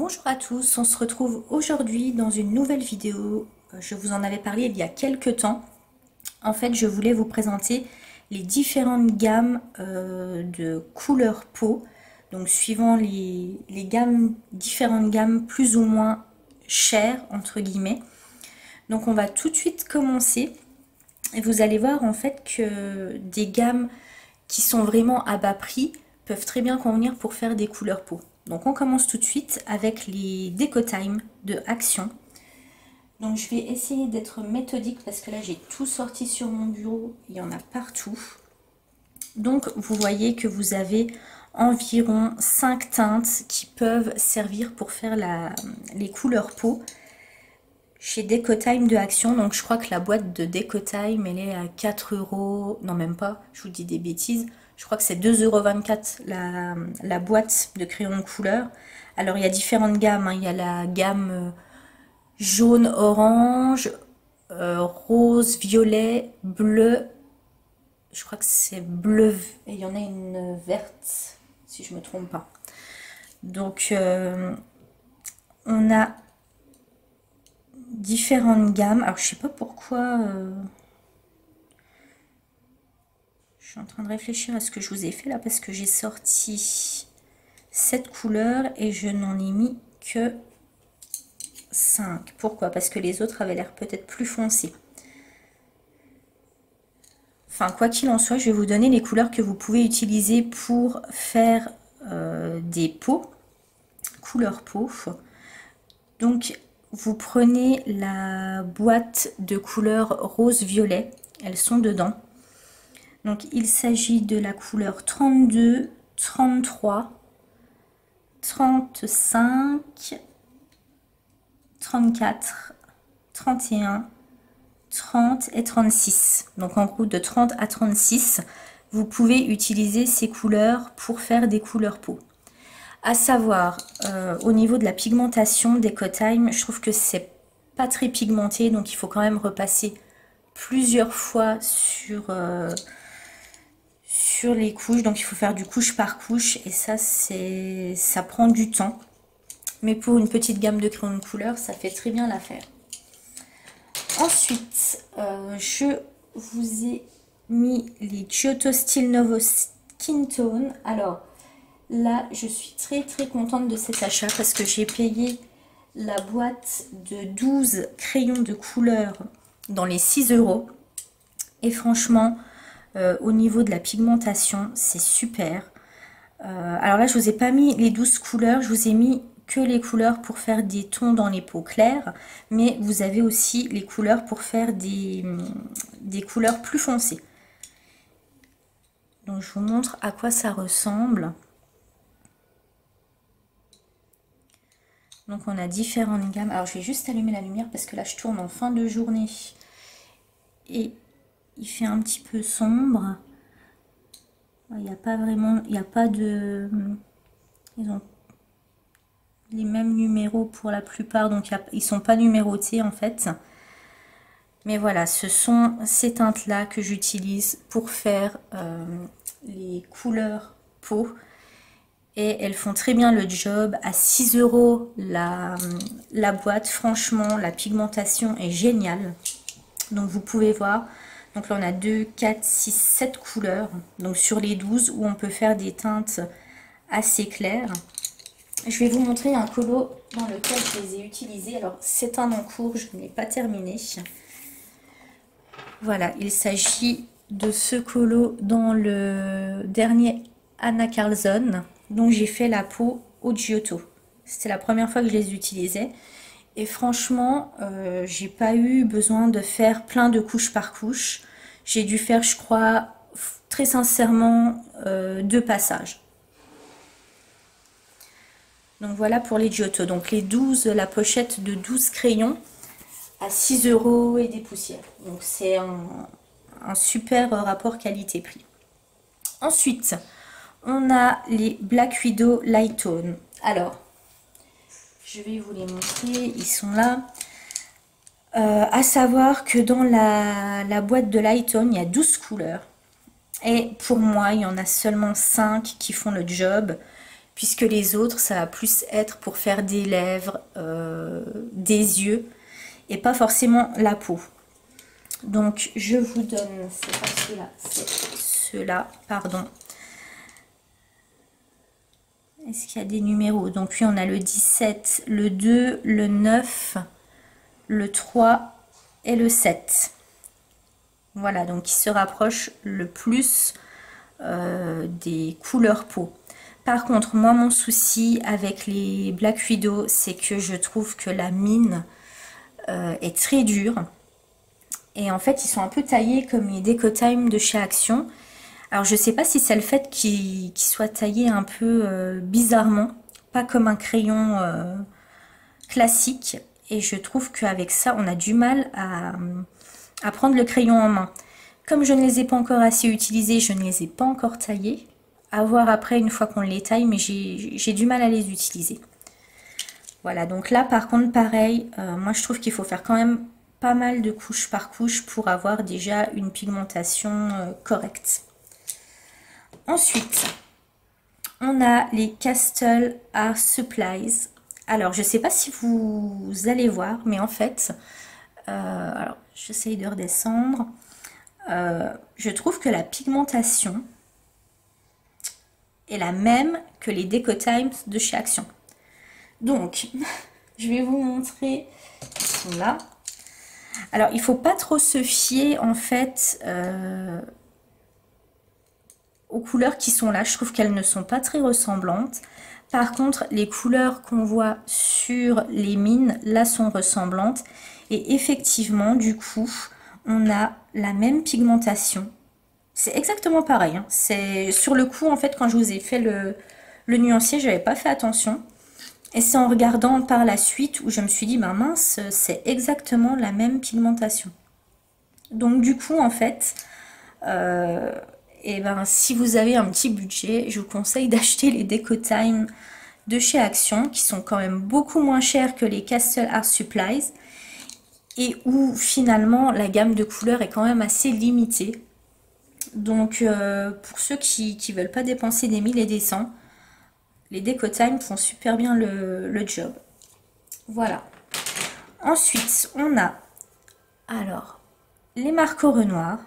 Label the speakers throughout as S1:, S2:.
S1: Bonjour à tous, on se retrouve aujourd'hui dans une nouvelle vidéo. Je vous en avais parlé il y a quelques temps. En fait, je voulais vous présenter les différentes gammes de couleurs peau. Donc suivant les gammes, différentes gammes plus ou moins chères, entre guillemets. Donc on va tout de suite commencer. Et vous allez voir en fait que des gammes qui sont vraiment à bas prix peuvent très bien convenir pour faire des couleurs peau. Donc on commence tout de suite avec les Decotime de Action. Donc je vais essayer d'être méthodique parce que là j'ai tout sorti sur mon bureau, il y en a partout. Donc vous voyez que vous avez environ 5 teintes qui peuvent servir pour faire les couleurs peau chez Decotime de Action. Donc je crois que la boîte de Decotime elle est à 4 euros, non même pas, je vous dis des bêtises. Je crois que c'est 2,24 € la boîte de crayons de couleur. Alors il y a différentes gammes, hein. Il y a la gamme jaune, orange, rose, violet, bleu. Je crois que c'est bleu et il y en a une verte, si je ne me trompe pas. Donc on a différentes gammes. Alors je sais pas pourquoi... Je suis en train de réfléchir à ce que je vous ai fait là parce que j'ai sorti 7 couleurs et je n'en ai mis que 5. Pourquoi? Parce que les autres avaient l'air peut-être plus foncés. Enfin, quoi qu'il en soit, je vais vous donner les couleurs que vous pouvez utiliser pour faire des peaux, couleur peau. Donc, vous prenez la boîte de couleur rose-violet, elles sont dedans. Donc il s'agit de la couleur 32, 33, 35, 34, 31, 30 et 36. Donc en gros de 30 à 36, vous pouvez utiliser ces couleurs pour faire des couleurs peau. À savoir, au niveau de la pigmentation des Decotime, je trouve que c'est pas très pigmenté, donc il faut quand même repasser plusieurs fois sur les couches, donc il faut faire du couche par couche et ça prend du temps, mais pour une petite gamme de crayons de couleur ça fait très bien l'affaire. Ensuite je vous ai mis les Giotto Style Novo Skin Tone. Alors là je suis très contente de cet achat parce que j'ai payé la boîte de 12 crayons de couleur dans les 6 € et franchement au niveau de la pigmentation, c'est super. Alors là, je vous ai pas mis les 12 couleurs, je vous ai mis que les couleurs pour faire des tons dans les peaux claires, mais vous avez aussi les couleurs pour faire des couleurs plus foncées. Donc je vous montre à quoi ça ressemble. Donc on a différentes gammes. Alors je vais juste allumer la lumière parce que là je tourne en fin de journée et il fait un petit peu sombre. Il n'y a pas vraiment, il n'y a pas de... Ils ont les mêmes numéros pour la plupart, donc ils ne sont pas numérotés en fait. Mais voilà, ce sont ces teintes-là que j'utilise pour faire les couleurs peau. Et elles font très bien le job. À 6 € la boîte, franchement, la pigmentation est géniale. Donc vous pouvez voir... Donc là on a 2, 4, 6, 7 couleurs. Donc sur les 12 où on peut faire des teintes assez claires. Je vais vous montrer un colo dans lequel je les ai utilisés. Alors c'est un en cours, je ne l'ai pas terminé. Voilà, il s'agit de ce colo dans le dernier Anna Carlson. Donc j'ai fait la peau au Giotto. C'était la première fois que je les utilisais. Et franchement, j'ai pas eu besoin de faire plein de couches par couche. J'ai dû faire, je crois, très sincèrement, 2 passages. Donc voilà pour les Giotto. Donc les 12, la pochette de 12 crayons à 6 € et des poussières. Donc c'est un super rapport qualité-prix. Ensuite, on a les Black Widow Light Tone. Alors, je vais vous les montrer, ils sont là. À savoir que dans la boîte de Light Tone, il y a 12 couleurs. Et pour moi, il y en a seulement 5 qui font le job. puisque les autres, ça va plus être pour faire des lèvres, des yeux, et pas forcément la peau. Donc, je vous donne, c'est pas ceux-là, c'est ceux-là, pardon. Est-ce qu'il y a des numéros? Donc, oui, on a le 17, le 2, le 9, le 3 et le 7. Voilà, donc qui se rapproche le plus des couleurs peau. Par contre, moi, mon souci avec les Black Widow, c'est que je trouve que la mine est très dure. Et en fait, ils sont un peu taillés comme les Decotime de chez Action. Alors, je sais pas si c'est le fait qu'ils soient taillés un peu bizarrement, pas comme un crayon classique. Et je trouve qu'avec ça, on a du mal à prendre le crayon en main. Comme je ne les ai pas encore assez utilisés, je ne les ai pas encore taillés. À voir après une fois qu'on les taille, mais j'ai du mal à les utiliser. Voilà, donc là par contre pareil, moi je trouve qu'il faut faire quand même pas mal de couche par couche pour avoir déjà une pigmentation correcte. Ensuite, on a les Castle Art Supplies. Alors je sais pas si vous allez voir, mais en fait, alors j'essaye de redescendre. Je trouve que la pigmentation est la même que les Decotime de chez Action. Donc, je vais vous montrer, ils sont là. Alors, il ne faut pas trop se fier en fait aux couleurs qui sont là. Je trouve qu'elles ne sont pas très ressemblantes. Par contre, les couleurs qu'on voit sur les mines, là, sont ressemblantes. Et effectivement, du coup, on a la même pigmentation. C'est exactement pareil. Hein. C'est sur le coup, en fait, quand je vous ai fait le nuancier, je n'avais pas fait attention. Et c'est en regardant par la suite où je me suis dit, ben mince, c'est exactement la même pigmentation. Donc du coup, en fait, et ben, si vous avez un petit budget, je vous conseille d'acheter les Decotime de chez Action, qui sont quand même beaucoup moins chers que les Castle Art Supplies, et où finalement la gamme de couleurs est quand même assez limitée. Donc pour ceux qui ne veulent pas dépenser des 1000 et des 100, les Decotime font super bien le job. Voilà. Ensuite, on a alors les Marco Renoir.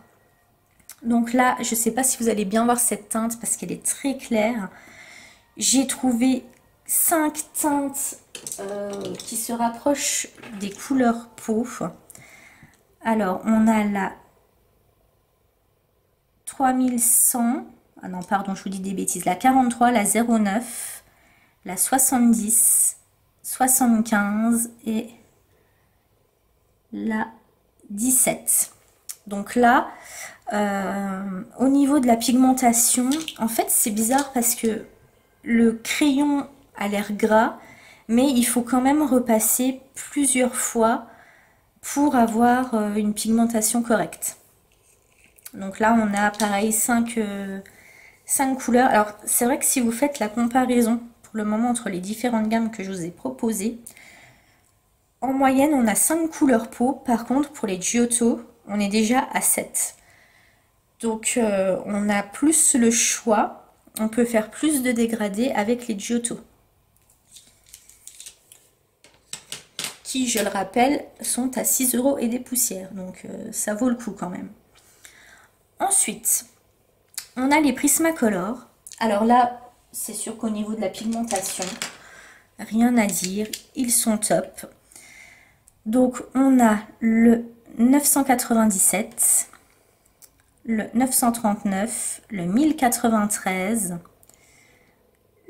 S1: Donc là, je ne sais pas si vous allez bien voir cette teinte parce qu'elle est très claire. J'ai trouvé 5 teintes qui se rapprochent des couleurs peau. Alors, on a la 3100, ah non, pardon, je vous dis des bêtises, la 43, la 09, la 70, 75 et la 17. Donc là, au niveau de la pigmentation, en fait, c'est bizarre parce que le crayon a l'air gras, mais il faut quand même repasser plusieurs fois pour avoir une pigmentation correcte. Donc là, on a pareil 5 couleurs. Alors, c'est vrai que si vous faites la comparaison pour le moment entre les différentes gammes que je vous ai proposées, en moyenne, on a 5 couleurs peau. Par contre, pour les Giotto, on est déjà à 7. Donc, on a plus le choix. On peut faire plus de dégradés avec les Giotto. Qui, je le rappelle, sont à 6 € et des poussières. Donc, ça vaut le coup quand même. Ensuite, on a les Prismacolor. Alors là, c'est sûr qu'au niveau de la pigmentation, rien à dire, ils sont top. Donc, on a le 997, le 939, le 1093,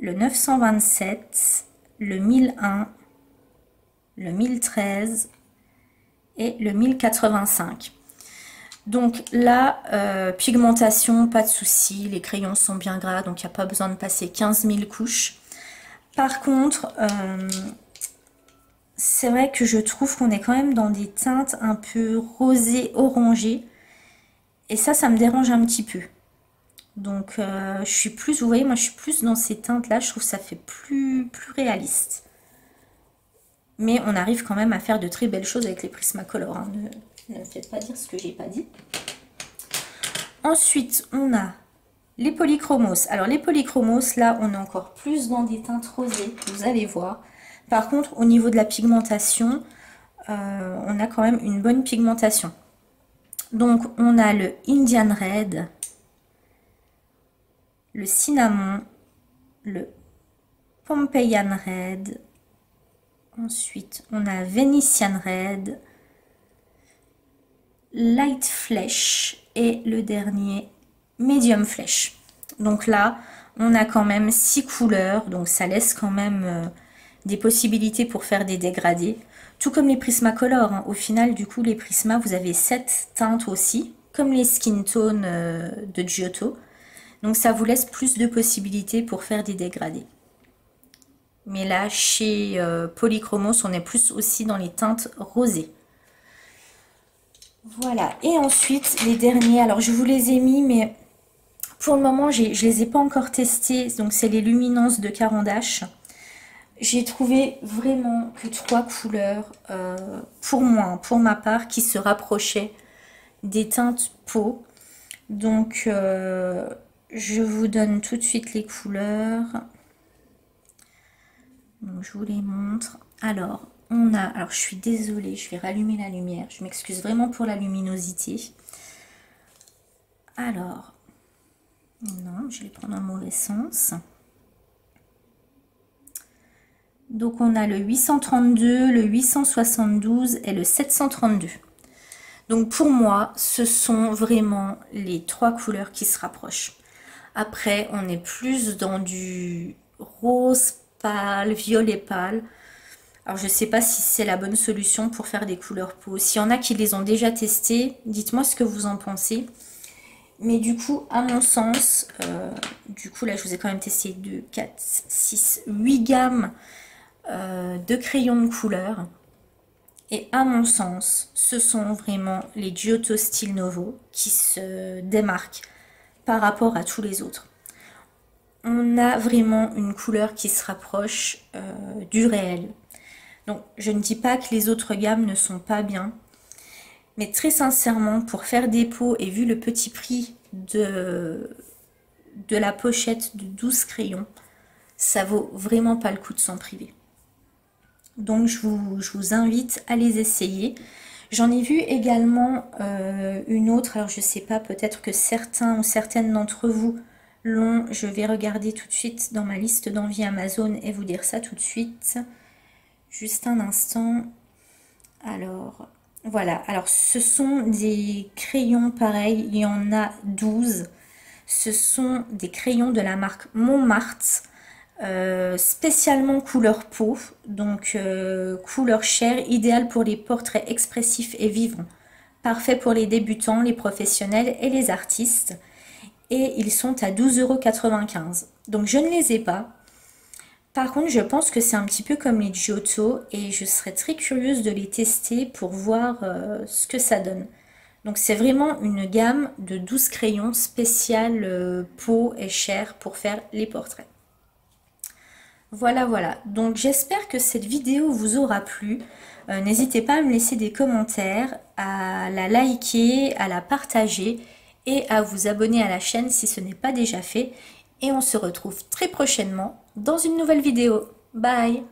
S1: le 927, le 1001, le 1013 et le 1085. Donc là, pigmentation, pas de souci, les crayons sont bien gras, donc il n'y a pas besoin de passer 15 000 couches. Par contre, c'est vrai que je trouve qu'on est quand même dans des teintes un peu rosées, orangées. Et ça me dérange un petit peu. Donc je suis plus, vous voyez, moi je suis plus dans ces teintes-là, je trouve que ça fait plus réaliste. Mais on arrive quand même à faire de très belles choses avec les Prismacolor, hein. Ne me faites pas dire ce que j'ai pas dit. Ensuite, on a Les polychromos. Alors les polychromos, là, on est encore plus dans des teintes rosées, vous allez voir. Par contre, au niveau de la pigmentation, on a quand même une bonne pigmentation. Donc, on a le Indian Red, le Cinnamon, le Pompeian Red. Ensuite, on a Venetian Red, Light Flesh et le dernier Medium Flesh. Donc là, on a quand même 6 couleurs, donc ça laisse quand même des possibilités pour faire des dégradés. Tout comme les Prismacolor, hein. Au final, du coup, les Prisma, vous avez 7 teintes aussi, comme les Skin Tone de Giotto. Donc ça vous laisse plus de possibilités pour faire des dégradés. Mais là, chez Polychromos, on est plus aussi dans les teintes rosées. Voilà, et ensuite, les derniers, alors je vous les ai mis, mais pour le moment, je les ai pas encore testés. Donc c'est les Luminance de Caran d'Ache. J'ai trouvé vraiment que 3 couleurs, pour moi, pour ma part, qui se rapprochaient des teintes peau. Donc, je vous donne tout de suite les couleurs. Donc, je vous les montre. Alors, on a... Alors, je suis désolée, je vais rallumer la lumière. Je m'excuse vraiment pour la luminosité. Alors, non, je vais prendre dans le mauvais sens. Donc, on a le 832, le 872 et le 732. Donc, pour moi, ce sont vraiment les 3 couleurs qui se rapprochent. Après, on est plus dans du rose pâle, violet pâle. Alors, je ne sais pas si c'est la bonne solution pour faire des couleurs peau. S'il y en a qui les ont déjà testés, dites-moi ce que vous en pensez. Mais du coup, à mon sens, du coup, là, je vous ai quand même testé 2, 4, 6, 8 gammes de crayons de couleur. Et à mon sens, ce sont vraiment les Giotto Style Novo qui se démarquent par rapport à tous les autres. On a vraiment une couleur qui se rapproche du réel. Donc, je ne dis pas que les autres gammes ne sont pas bien, mais très sincèrement, pour faire des peaux et vu le petit prix de la pochette de 12 crayons, ça vaut vraiment pas le coup de s'en priver. Donc, je vous invite à les essayer. J'en ai vu également une autre, alors je sais pas, peut-être que certains ou certaines d'entre vous l'ont. Je vais regarder tout de suite dans ma liste d'envie Amazon et vous dire ça tout de suite. Juste un instant. Alors, voilà. Alors, ce sont des crayons pareils. Il y en a 12. Ce sont des crayons de la marque Montmartre. Spécialement couleur peau. Donc, couleur chair. Idéal pour les portraits expressifs et vivants. Parfait pour les débutants, les professionnels et les artistes. Et ils sont à 12,95 €. Donc, je ne les ai pas. Par contre, je pense que c'est un petit peu comme les Giotto et je serais très curieuse de les tester pour voir ce que ça donne. Donc c'est vraiment une gamme de 12 crayons spécial peau et chair pour faire les portraits. Voilà, voilà. Donc j'espère que cette vidéo vous aura plu. N'hésitez pas à me laisser des commentaires, à la liker, à la partager et à vous abonner à la chaîne si ce n'est pas déjà fait. Et on se retrouve très prochainement dans une nouvelle vidéo. Bye!